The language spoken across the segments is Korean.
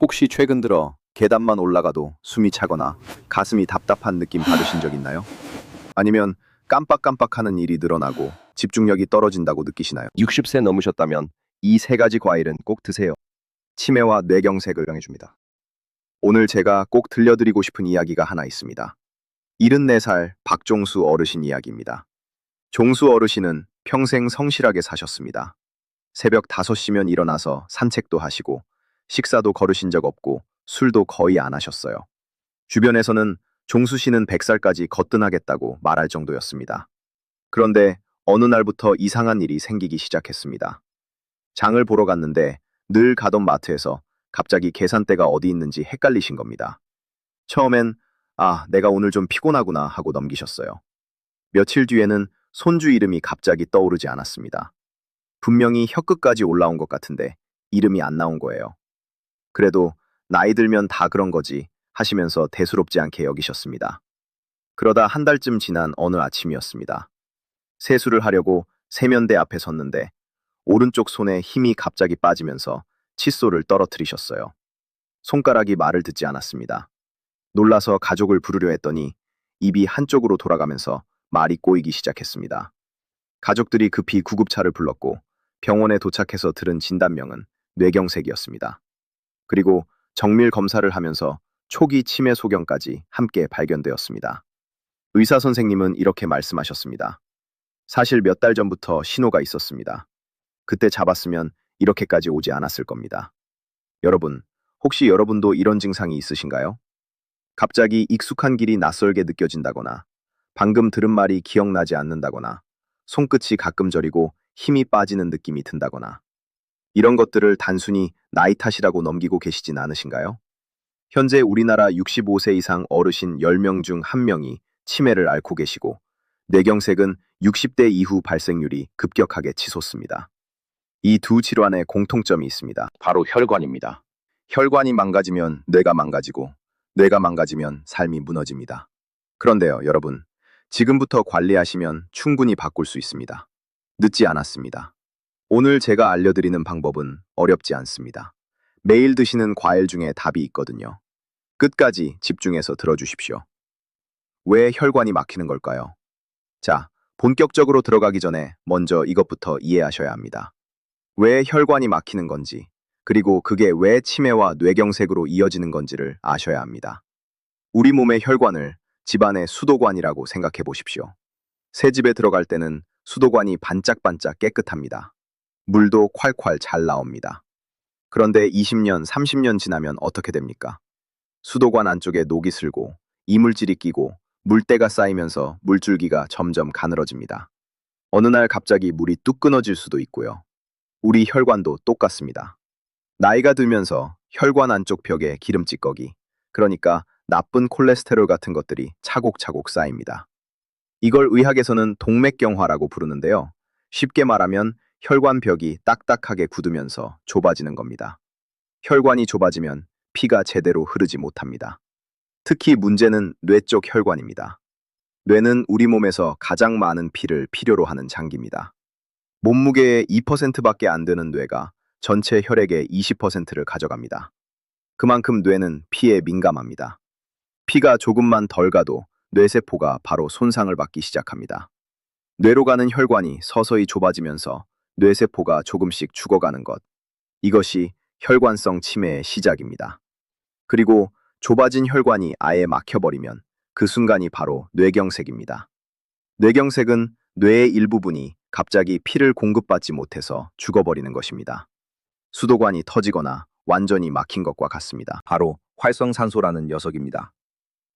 혹시 최근 들어 계단만 올라가도 숨이 차거나 가슴이 답답한 느낌 받으신 적 있나요? 아니면 깜빡깜빡하는 일이 늘어나고 집중력이 떨어진다고 느끼시나요? 60세 넘으셨다면 이 세 가지 과일은 꼭 드세요. 치매와 뇌경색을 강해줍니다. 오늘 제가 꼭 들려드리고 싶은 이야기가 하나 있습니다. 74살 박종수 어르신 이야기입니다. 종수 어르신은 평생 성실하게 사셨습니다. 새벽 5시면 일어나서 산책도 하시고 식사도 거르신 적 없고 술도 거의 안 하셨어요. 주변에서는 종수 씨는 100살까지 거뜬하겠다고 말할 정도였습니다. 그런데 어느 날부터 이상한 일이 생기기 시작했습니다. 장을 보러 갔는데 늘 가던 마트에서 갑자기 계산대가 어디 있는지 헷갈리신 겁니다. 처음엔 내가 오늘 좀 피곤하구나 하고 넘기셨어요. 며칠 뒤에는 손주 이름이 갑자기 떠오르지 않았습니다. 분명히 혀끝까지 올라온 것 같은데 이름이 안 나온 거예요. 그래도 나이 들면 다 그런 거지 하시면서 대수롭지 않게 여기셨습니다. 그러다 한 달쯤 지난 어느 아침이었습니다. 세수를 하려고 세면대 앞에 섰는데 오른쪽 손에 힘이 갑자기 빠지면서 칫솔을 떨어뜨리셨어요. 손가락이 말을 듣지 않았습니다. 놀라서 가족을 부르려 했더니 입이 한쪽으로 돌아가면서 말이 꼬이기 시작했습니다. 가족들이 급히 구급차를 불렀고 병원에 도착해서 들은 진단명은 뇌경색이었습니다. 그리고 정밀 검사를 하면서 초기 치매 소견까지 함께 발견되었습니다. 의사 선생님은 이렇게 말씀하셨습니다. 사실 몇 달 전부터 신호가 있었습니다. 그때 잡았으면 이렇게까지 오지 않았을 겁니다. 여러분, 혹시 여러분도 이런 증상이 있으신가요? 갑자기 익숙한 길이 낯설게 느껴진다거나, 방금 들은 말이 기억나지 않는다거나, 손끝이 가끔 저리고 힘이 빠지는 느낌이 든다거나, 이런 것들을 단순히 나이 탓이라고 넘기고 계시진 않으신가요? 현재 우리나라 65세 이상 어르신 10명 중 1명이 치매를 앓고 계시고 뇌경색은 60대 이후 발생률이 급격하게 치솟습니다. 이 두 질환에 공통점이 있습니다. 바로 혈관입니다. 혈관이 망가지면 뇌가 망가지고 뇌가 망가지면 삶이 무너집니다. 그런데요, 여러분, 지금부터 관리하시면 충분히 바꿀 수 있습니다. 늦지 않았습니다. 오늘 제가 알려드리는 방법은 어렵지 않습니다. 매일 드시는 과일 중에 답이 있거든요. 끝까지 집중해서 들어주십시오. 왜 혈관이 막히는 걸까요? 자, 본격적으로 들어가기 전에 먼저 이것부터 이해하셔야 합니다. 왜 혈관이 막히는 건지, 그리고 그게 왜 치매와 뇌경색으로 이어지는 건지를 아셔야 합니다. 우리 몸의 혈관을 집안의 수도관이라고 생각해 보십시오. 새 집에 들어갈 때는 수도관이 반짝반짝 깨끗합니다. 물도 콸콸 잘 나옵니다. 그런데 20년, 30년 지나면 어떻게 됩니까? 수도관 안쪽에 녹이 슬고 이물질이 끼고 물때가 쌓이면서 물줄기가 점점 가늘어집니다. 어느 날 갑자기 물이 뚝 끊어질 수도 있고요. 우리 혈관도 똑같습니다. 나이가 들면서 혈관 안쪽 벽에 기름 찌꺼기, 그러니까 나쁜 콜레스테롤 같은 것들이 차곡차곡 쌓입니다. 이걸 의학에서는 동맥경화라고 부르는데요. 쉽게 말하면 혈관 벽이 딱딱하게 굳으면서 좁아지는 겁니다. 혈관이 좁아지면 피가 제대로 흐르지 못합니다. 특히 문제는 뇌 쪽 혈관입니다. 뇌는 우리 몸에서 가장 많은 피를 필요로 하는 장기입니다. 몸무게의 2%밖에 안 되는 뇌가 전체 혈액의 20%를 가져갑니다. 그만큼 뇌는 피에 민감합니다. 피가 조금만 덜 가도 뇌세포가 바로 손상을 받기 시작합니다. 뇌로 가는 혈관이 서서히 좁아지면서 뇌세포가 조금씩 죽어가는 것. 이것이 혈관성 치매의 시작입니다. 그리고 좁아진 혈관이 아예 막혀버리면 그 순간이 바로 뇌경색입니다. 뇌경색은 뇌의 일부분이 갑자기 피를 공급받지 못해서 죽어버리는 것입니다. 수도관이 터지거나 완전히 막힌 것과 같습니다. 바로 활성산소라는 녀석입니다.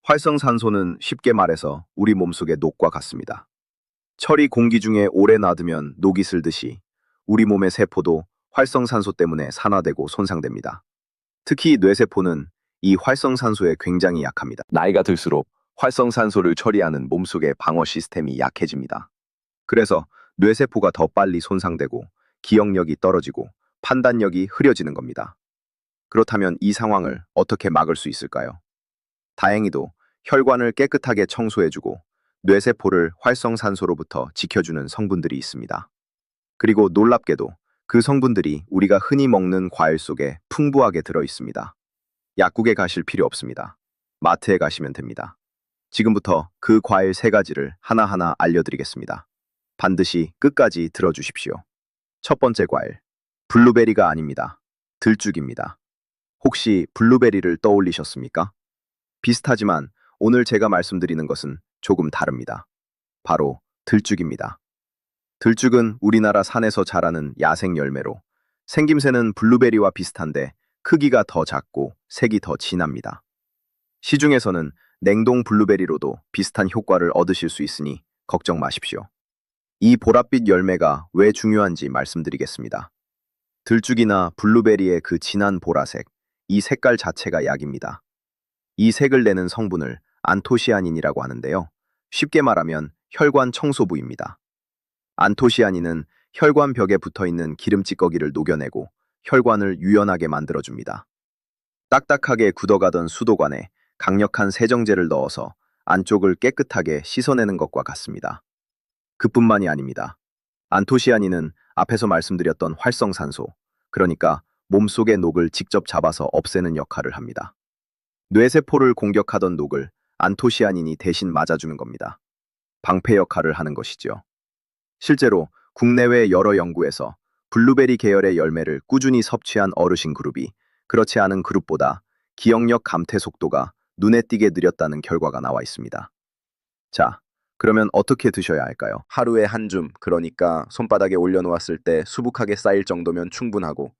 활성산소는 쉽게 말해서 우리 몸속의 녹과 같습니다. 철이 공기 중에 오래 놔두면 녹이 슬듯이 우리 몸의 세포도 활성산소 때문에 산화되고 손상됩니다. 특히 뇌세포는 이 활성산소에 굉장히 약합니다. 나이가 들수록 활성산소를 처리하는 몸속의 방어 시스템이 약해집니다. 그래서 뇌세포가 더 빨리 손상되고 기억력이 떨어지고 판단력이 흐려지는 겁니다. 그렇다면 이 상황을 어떻게 막을 수 있을까요? 다행히도 혈관을 깨끗하게 청소해주고 뇌세포를 활성산소로부터 지켜주는 성분들이 있습니다. 그리고 놀랍게도 그 성분들이 우리가 흔히 먹는 과일 속에 풍부하게 들어 있습니다. 약국에 가실 필요 없습니다. 마트에 가시면 됩니다. 지금부터 그 과일 세 가지를 하나하나 알려드리겠습니다. 반드시 끝까지 들어주십시오. 첫 번째 과일, 블루베리가 아닙니다. 들쭉입니다. 혹시 블루베리를 떠올리셨습니까? 비슷하지만 오늘 제가 말씀드리는 것은 조금 다릅니다. 바로 들쭉입니다. 들쭉은 우리나라 산에서 자라는 야생 열매로 생김새는 블루베리와 비슷한데 크기가 더 작고 색이 더 진합니다. 시중에서는 냉동 블루베리로도 비슷한 효과를 얻으실 수 있으니 걱정 마십시오. 이 보랏빛 열매가 왜 중요한지 말씀드리겠습니다. 들쭉이나 블루베리의 그 진한 보라색, 이 색깔 자체가 약입니다. 이 색을 내는 성분을 안토시아닌이라고 하는데요. 쉽게 말하면 혈관 청소부입니다. 안토시아닌은 혈관 벽에 붙어 있는 기름 찌꺼기를 녹여내고 혈관을 유연하게 만들어줍니다. 딱딱하게 굳어가던 수도관에 강력한 세정제를 넣어서 안쪽을 깨끗하게 씻어내는 것과 같습니다. 그뿐만이 아닙니다. 안토시아닌은 앞에서 말씀드렸던 활성산소, 그러니까 몸속의 녹을 직접 잡아서 없애는 역할을 합니다. 뇌세포를 공격하던 녹을 안토시아닌이 대신 맞아주는 겁니다. 방패 역할을 하는 것이죠. 실제로 국내외 여러 연구에서 블루베리 계열의 열매를 꾸준히 섭취한 어르신 그룹이 그렇지 않은 그룹보다 기억력 감퇴 속도가 눈에 띄게 느렸다는 결과가 나와 있습니다. 자, 그러면 어떻게 드셔야 할까요? 하루에 한 줌, 그러니까 손바닥에 올려놓았을 때 수북하게 쌓일 정도면 충분하고,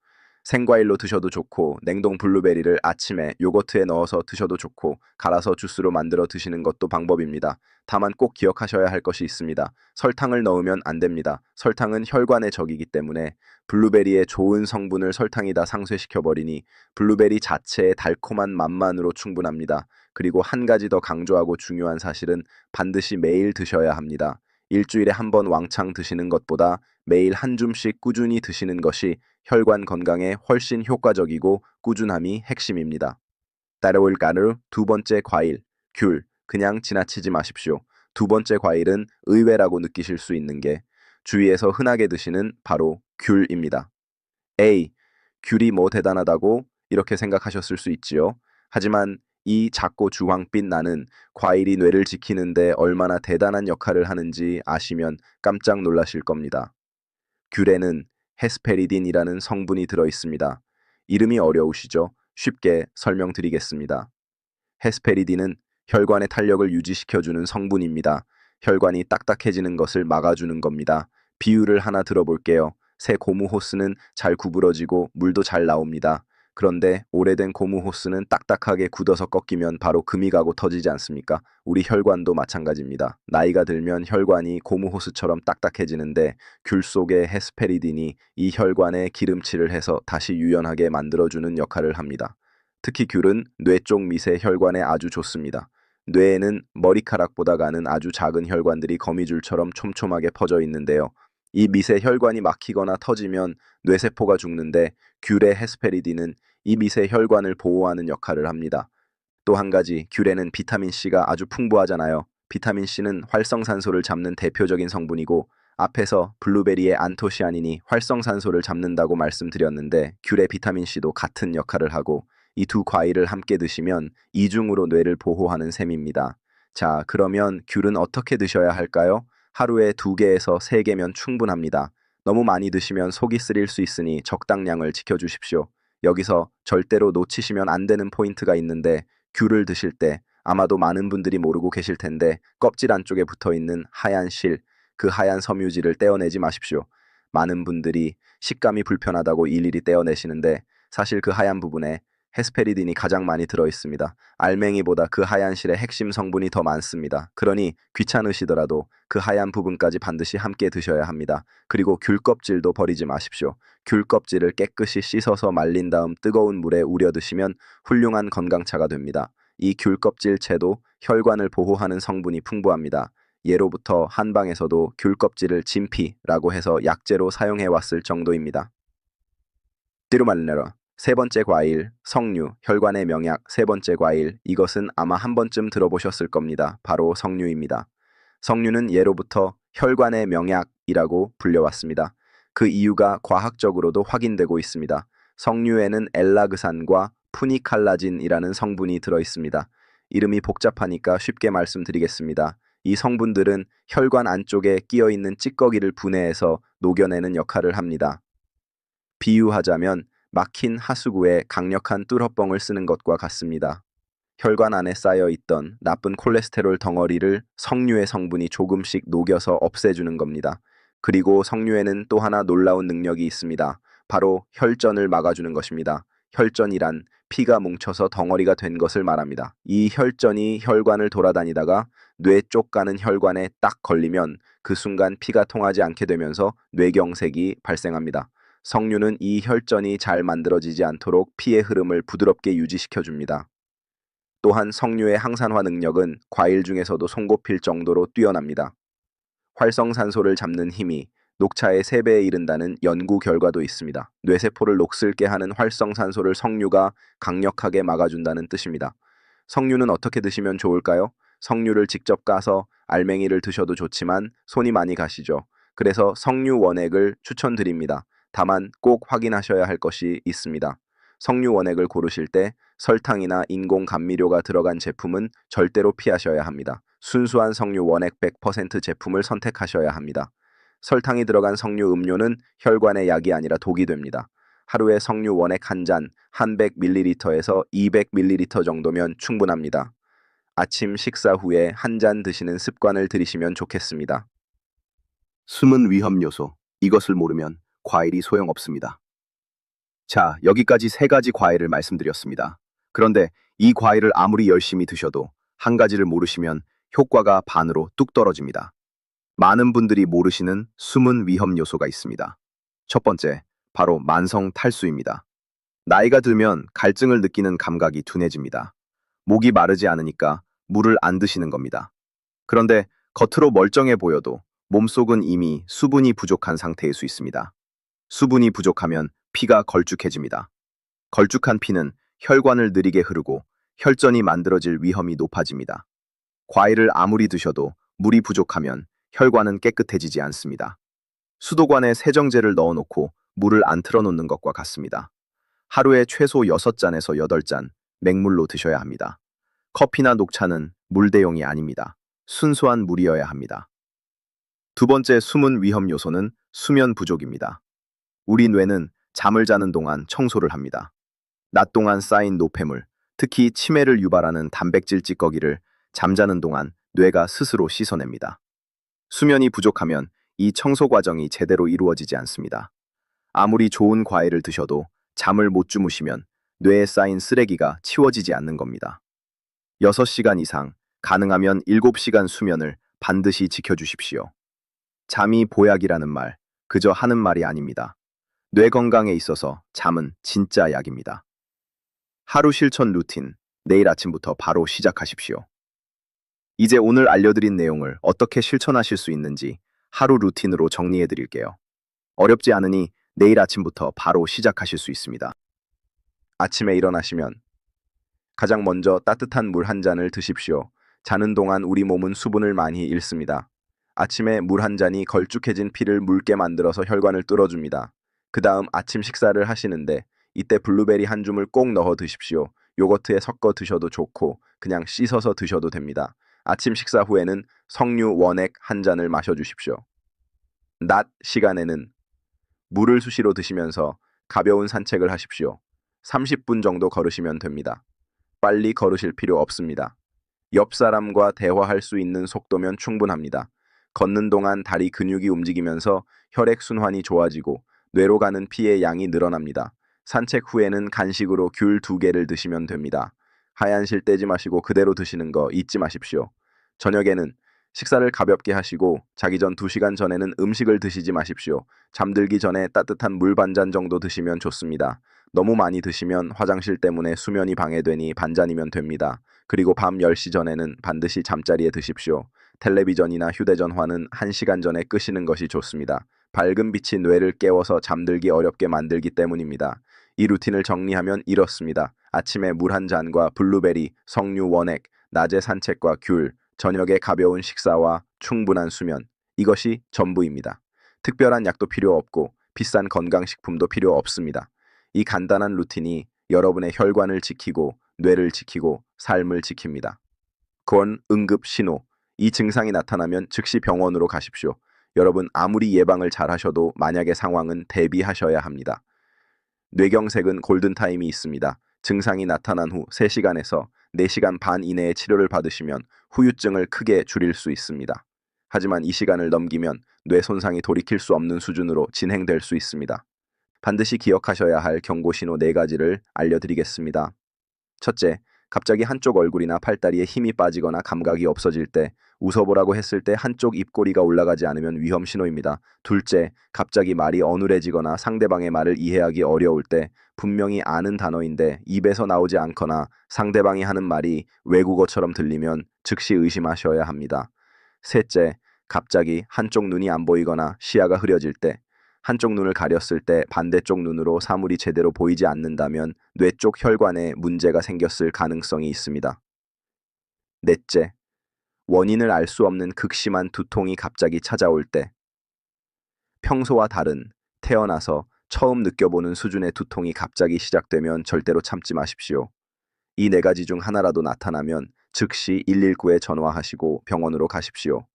생과일로 드셔도 좋고, 냉동 블루베리를 아침에 요거트에 넣어서 드셔도 좋고, 갈아서 주스로 만들어 드시는 것도 방법입니다. 다만 꼭 기억하셔야 할 것이 있습니다. 설탕을 넣으면 안 됩니다. 설탕은 혈관의 적이기 때문에 블루베리의 좋은 성분을 설탕이 다 상쇄시켜버리니 블루베리 자체의 달콤한 맛만으로 충분합니다. 그리고 한 가지 더 강조하고 중요한 사실은 반드시 매일 드셔야 합니다. 일주일에 한 번 왕창 드시는 것보다 매일 한 줌씩 꾸준히 드시는 것이 혈관 건강에 훨씬 효과적이고 꾸준함이 핵심입니다. 따라올 까르 두 번째 과일, 귤. 그냥 지나치지 마십시오. 두 번째 과일은 의외라고 느끼실 수 있는 게 주위에서 흔하게 드시는 바로 귤입니다. 에이, 귤이 뭐 대단하다고 이렇게 생각하셨을 수 있지요. 하지만 이 작고 주황빛 나는 과일이 뇌를 지키는데 얼마나 대단한 역할을 하는지 아시면 깜짝 놀라실 겁니다. 귤에는 헤스페리딘이라는 성분이 들어 있습니다. 이름이 어려우시죠? 쉽게 설명드리겠습니다. 헤스페리딘은 혈관의 탄력을 유지시켜주는 성분입니다. 혈관이 딱딱해지는 것을 막아주는 겁니다. 비유를 하나 들어볼게요. 새 고무 호스는 잘 구부러지고 물도 잘 나옵니다. 그런데 오래된 고무 호스는 딱딱하게 굳어서 꺾이면 바로 금이 가고 터지지 않습니까? 우리 혈관도 마찬가지입니다. 나이가 들면 혈관이 고무 호스처럼 딱딱해지는데 귤 속의 헤스페리딘이 이 혈관에 기름칠을 해서 다시 유연하게 만들어주는 역할을 합니다. 특히 귤은 뇌 쪽 미세 혈관에 아주 좋습니다. 뇌에는 머리카락보다 가는 아주 작은 혈관들이 거미줄처럼 촘촘하게 퍼져 있는데요. 이 미세 혈관이 막히거나 터지면 뇌세포가 죽는데 귤의 헤스페리딘은 이 미세 혈관을 보호하는 역할을 합니다. 또 한 가지, 귤에는 비타민C가 아주 풍부하잖아요. 비타민C는 활성산소를 잡는 대표적인 성분이고 앞에서 블루베리의 안토시아닌이 활성산소를 잡는다고 말씀드렸는데 귤의 비타민C도 같은 역할을 하고 이 두 과일을 함께 드시면 이중으로 뇌를 보호하는 셈입니다. 자, 그러면 귤은 어떻게 드셔야 할까요? 하루에 2개에서 3개면 충분합니다. 너무 많이 드시면 속이 쓰릴 수 있으니 적당량을 지켜주십시오. 여기서 절대로 놓치시면 안 되는 포인트가 있는데 귤을 드실 때 아마도 많은 분들이 모르고 계실 텐데 껍질 안쪽에 붙어 있는 하얀 실, 그 하얀 섬유질을 떼어내지 마십시오. 많은 분들이 식감이 불편하다고 일일이 떼어내시는데 사실 그 하얀 부분에 헤스페리딘이 가장 많이 들어 있습니다. 알맹이보다 그 하얀 실의 핵심 성분이 더 많습니다. 그러니 귀찮으시더라도 그 하얀 부분까지 반드시 함께 드셔야 합니다. 그리고 귤 껍질도 버리지 마십시오. 귤 껍질을 깨끗이 씻어서 말린 다음 뜨거운 물에 우려 드시면 훌륭한 건강차가 됩니다. 이 귤 껍질채도 혈관을 보호하는 성분이 풍부합니다. 예로부터 한방에서도 귤 껍질을 진피라고 해서 약재로 사용해 왔을 정도입니다. 띠루말레러 세 번째 과일, 석류, 혈관의 명약. 세 번째 과일, 이것은 아마 한 번쯤 들어보셨을 겁니다. 바로 석류입니다. 석류는 예로부터 혈관의 명약이라고 불려왔습니다. 그 이유가 과학적으로도 확인되고 있습니다. 석류에는 엘라그산과 푸니칼라진이라는 성분이 들어 있습니다. 이름이 복잡하니까 쉽게 말씀드리겠습니다. 이 성분들은 혈관 안쪽에 끼어 있는 찌꺼기를 분해해서 녹여내는 역할을 합니다. 비유하자면 막힌 하수구에 강력한 뚫어뻥을 쓰는 것과 같습니다. 혈관 안에 쌓여 있던 나쁜 콜레스테롤 덩어리를 석류의 성분이 조금씩 녹여서 없애주는 겁니다. 그리고 석류에는 또 하나 놀라운 능력이 있습니다. 바로 혈전을 막아주는 것입니다. 혈전이란 피가 뭉쳐서 덩어리가 된 것을 말합니다. 이 혈전이 혈관을 돌아다니다가 뇌 쪽 가는 혈관에 딱 걸리면 그 순간 피가 통하지 않게 되면서 뇌경색이 발생합니다. 석류는 이 혈전이 잘 만들어지지 않도록 피의 흐름을 부드럽게 유지시켜 줍니다. 또한 석류의 항산화 능력은 과일 중에서도 손꼽힐 정도로 뛰어납니다. 활성산소를 잡는 힘이 녹차의 3배에 이른다는 연구 결과도 있습니다. 뇌세포를 녹슬게 하는 활성산소를 석류가 강력하게 막아준다는 뜻입니다. 석류는 어떻게 드시면 좋을까요? 석류를 직접 까서 알맹이를 드셔도 좋지만 손이 많이 가시죠. 그래서 석류 원액을 추천드립니다. 다만 꼭 확인하셔야 할 것이 있습니다. 석류 원액을 고르실 때 설탕이나 인공 감미료가 들어간 제품은 절대로 피하셔야 합니다. 순수한 석류 원액 100% 제품을 선택하셔야 합니다. 설탕이 들어간 석류 음료는 혈관의 약이 아니라 독이 됩니다. 하루에 석류 원액 한 잔, 100ml에서 200ml 정도면 충분합니다. 아침 식사 후에 한 잔 드시는 습관을 들이시면 좋겠습니다. 숨은 위험 요소. 이것을 모르면 과일이 소용없습니다. 자, 여기까지 3가지 과일을 말씀드렸습니다. 그런데 이 과일을 아무리 열심히 드셔도 한 가지를 모르시면 효과가 반으로 뚝 떨어집니다. 많은 분들이 모르시는 숨은 위험 요소가 있습니다. 첫 번째, 바로 만성 탈수입니다. 나이가 들면 갈증을 느끼는 감각이 둔해집니다. 목이 마르지 않으니까 물을 안 드시는 겁니다. 그런데 겉으로 멀쩡해 보여도 몸속은 이미 수분이 부족한 상태일 수 있습니다. 수분이 부족하면 피가 걸쭉해집니다. 걸쭉한 피는 혈관을 느리게 흐르고 혈전이 만들어질 위험이 높아집니다. 과일을 아무리 드셔도 물이 부족하면 혈관은 깨끗해지지 않습니다. 수도관에 세정제를 넣어놓고 물을 안 틀어놓는 것과 같습니다. 하루에 최소 6잔에서 8잔 맹물로 드셔야 합니다. 커피나 녹차는 물 대용이 아닙니다. 순수한 물이어야 합니다. 두 번째 숨은 위험 요소는 수면 부족입니다. 우리 뇌는 잠을 자는 동안 청소를 합니다. 낮 동안 쌓인 노폐물, 특히 치매를 유발하는 단백질 찌꺼기를 잠자는 동안 뇌가 스스로 씻어냅니다. 수면이 부족하면 이 청소 과정이 제대로 이루어지지 않습니다. 아무리 좋은 과일을 드셔도 잠을 못 주무시면 뇌에 쌓인 쓰레기가 치워지지 않는 겁니다. 6시간 이상, 가능하면 7시간 수면을 반드시 지켜주십시오. 잠이 보약이라는 말, 그저 하는 말이 아닙니다. 뇌 건강에 있어서 잠은 진짜 약입니다. 하루 실천 루틴, 내일 아침부터 바로 시작하십시오. 이제 오늘 알려드린 내용을 어떻게 실천하실 수 있는지 하루 루틴으로 정리해 드릴게요. 어렵지 않으니 내일 아침부터 바로 시작하실 수 있습니다. 아침에 일어나시면 가장 먼저 따뜻한 물 한 잔을 드십시오. 자는 동안 우리 몸은 수분을 많이 잃습니다. 아침에 물 한 잔이 걸쭉해진 피를 묽게 만들어서 혈관을 뚫어줍니다. 그 다음 아침 식사를 하시는데 이때 블루베리 한 줌을 꼭 넣어 드십시오. 요거트에 섞어 드셔도 좋고 그냥 씻어서 드셔도 됩니다. 아침 식사 후에는 석류 원액 한 잔을 마셔주십시오. 낮 시간에는 물을 수시로 드시면서 가벼운 산책을 하십시오. 30분 정도 걸으시면 됩니다. 빨리 걸으실 필요 없습니다. 옆 사람과 대화할 수 있는 속도면 충분합니다. 걷는 동안 다리 근육이 움직이면서 혈액순환이 좋아지고 뇌로 가는 피의 양이 늘어납니다. 산책 후에는 간식으로 귤 2개를 드시면 됩니다. 하얀 실 떼지 마시고 그대로 드시는 거 잊지 마십시오. 저녁에는 식사를 가볍게 하시고 자기 전 2시간 전에는 음식을 드시지 마십시오. 잠들기 전에 따뜻한 물 반잔 정도 드시면 좋습니다. 너무 많이 드시면 화장실 때문에 수면이 방해되니 반잔이면 됩니다. 그리고 밤 10시 전에는 반드시 잠자리에 드십시오. 텔레비전이나 휴대전화는 1시간 전에 끄시는 것이 좋습니다. 밝은 빛이 뇌를 깨워서 잠들기 어렵게 만들기 때문입니다. 이 루틴을 정리하면 이렇습니다. 아침에 물 한 잔과 블루베리, 석류 원액, 낮에 산책과 귤, 저녁에 가벼운 식사와 충분한 수면. 이것이 전부입니다. 특별한 약도 필요 없고 비싼 건강식품도 필요 없습니다. 이 간단한 루틴이 여러분의 혈관을 지키고 뇌를 지키고 삶을 지킵니다. 그건 응급 신호. 이 증상이 나타나면 즉시 병원으로 가십시오. 여러분 아무리 예방을 잘 하셔도 만약의 상황은 대비하셔야 합니다. 뇌경색은 골든타임이 있습니다. 증상이 나타난 후 3시간에서 4시간 반 이내에 치료를 받으시면 후유증을 크게 줄일 수 있습니다. 하지만 이 시간을 넘기면 뇌 손상이 돌이킬 수 없는 수준으로 진행될 수 있습니다. 반드시 기억하셔야 할 경고 신호 4가지를 알려드리겠습니다. 첫째, 갑자기 한쪽 얼굴이나 팔다리에 힘이 빠지거나 감각이 없어질 때, 웃어보라고 했을 때 한쪽 입꼬리가 올라가지 않으면 위험 신호입니다. 둘째, 갑자기 말이 어눌해지거나 상대방의 말을 이해하기 어려울 때, 분명히 아는 단어인데 입에서 나오지 않거나 상대방이 하는 말이 외국어처럼 들리면 즉시 의심하셔야 합니다. 셋째, 갑자기 한쪽 눈이 안 보이거나 시야가 흐려질 때, 한쪽 눈을 가렸을 때 반대쪽 눈으로 사물이 제대로 보이지 않는다면 뇌 쪽 혈관에 문제가 생겼을 가능성이 있습니다. 넷째, 원인을 알 수 없는 극심한 두통이 갑자기 찾아올 때, 평소와 다른 태어나서 처음 느껴보는 수준의 두통이 갑자기 시작되면 절대로 참지 마십시오. 이 4가지 중 하나라도 나타나면 즉시 119에 전화하시고 병원으로 가십시오.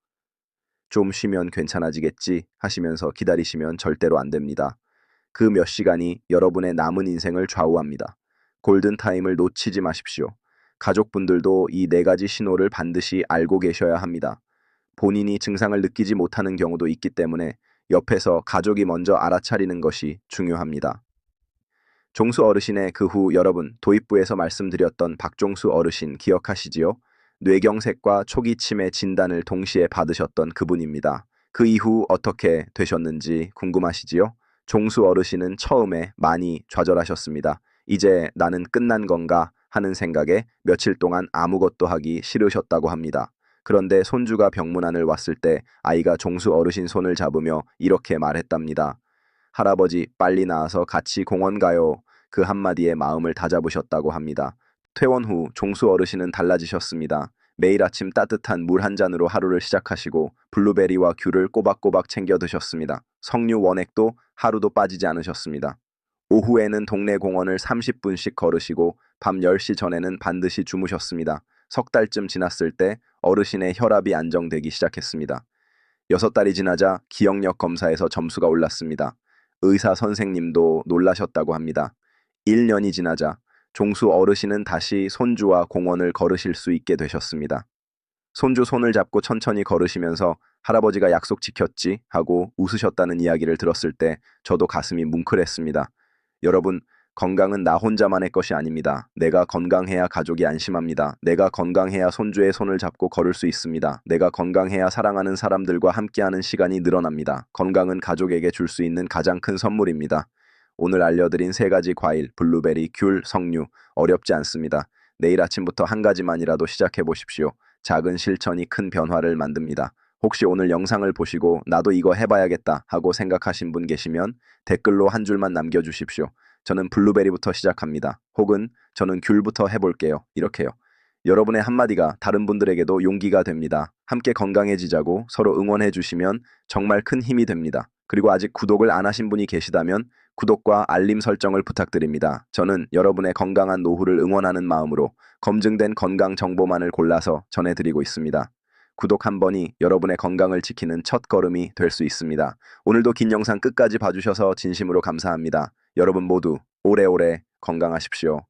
좀 쉬면 괜찮아지겠지 하시면서 기다리시면 절대로 안 됩니다. 그 몇 시간이 여러분의 남은 인생을 좌우합니다. 골든타임을 놓치지 마십시오. 가족분들도 이 4가지 신호를 반드시 알고 계셔야 합니다. 본인이 증상을 느끼지 못하는 경우도 있기 때문에 옆에서 가족이 먼저 알아차리는 것이 중요합니다. 종수 어르신의 그 후 여러분 도입부에서 말씀드렸던 박종수 어르신 기억하시지요? 뇌경색과 초기 치매 진단을 동시에 받으셨던 그분입니다. 그 이후 어떻게 되셨는지 궁금하시지요? 종수 어르신은 처음에 많이 좌절하셨습니다. 이제 나는 끝난 건가 하는 생각에 며칠 동안 아무것도 하기 싫으셨다고 합니다. 그런데 손주가 병문안을 왔을 때 아이가 종수 어르신 손을 잡으며 이렇게 말했답니다. 할아버지 빨리 나와서 같이 공원 가요. 그 한마디에 마음을 다잡으셨다고 합니다. 퇴원 후 종수 어르신은 달라지셨습니다. 매일 아침 따뜻한 물 한 잔으로 하루를 시작하시고 블루베리와 귤을 꼬박꼬박 챙겨 드셨습니다. 석류 원액도 하루도 빠지지 않으셨습니다. 오후에는 동네 공원을 30분씩 걸으시고 밤 10시 전에는 반드시 주무셨습니다. 석 달쯤 지났을 때 어르신의 혈압이 안정되기 시작했습니다. 6달이 지나자 기억력 검사에서 점수가 올랐습니다. 의사 선생님도 놀라셨다고 합니다. 1년이 지나자 종수 어르신은 다시 손주와 공원을 걸으실 수 있게 되셨습니다. 손주 손을 잡고 천천히 걸으시면서 할아버지가 약속 지켰지 하고 웃으셨다는 이야기를 들었을 때 저도 가슴이 뭉클했습니다. 여러분, 건강은 나 혼자만의 것이 아닙니다. 내가 건강해야 가족이 안심합니다. 내가 건강해야 손주의 손을 잡고 걸을 수 있습니다. 내가 건강해야 사랑하는 사람들과 함께하는 시간이 늘어납니다. 건강은 가족에게 줄 수 있는 가장 큰 선물입니다. 오늘 알려드린 3가지 과일, 블루베리, 귤, 석류, 어렵지 않습니다. 내일 아침부터 한 가지만이라도 시작해 보십시오. 작은 실천이 큰 변화를 만듭니다. 혹시 오늘 영상을 보시고 나도 이거 해봐야겠다 하고 생각하신 분 계시면 댓글로 한 줄만 남겨주십시오. 저는 블루베리부터 시작합니다. 혹은 저는 귤부터 해볼게요. 이렇게요. 여러분의 한마디가 다른 분들에게도 용기가 됩니다. 함께 건강해지자고 서로 응원해 주시면 정말 큰 힘이 됩니다. 그리고 아직 구독을 안 하신 분이 계시다면 구독과 알림 설정을 부탁드립니다. 저는 여러분의 건강한 노후를 응원하는 마음으로 검증된 건강 정보만을 골라서 전해드리고 있습니다. 구독 한 번이 여러분의 건강을 지키는 첫 걸음이 될 수 있습니다. 오늘도 긴 영상 끝까지 봐주셔서 진심으로 감사합니다. 여러분 모두 오래오래 건강하십시오.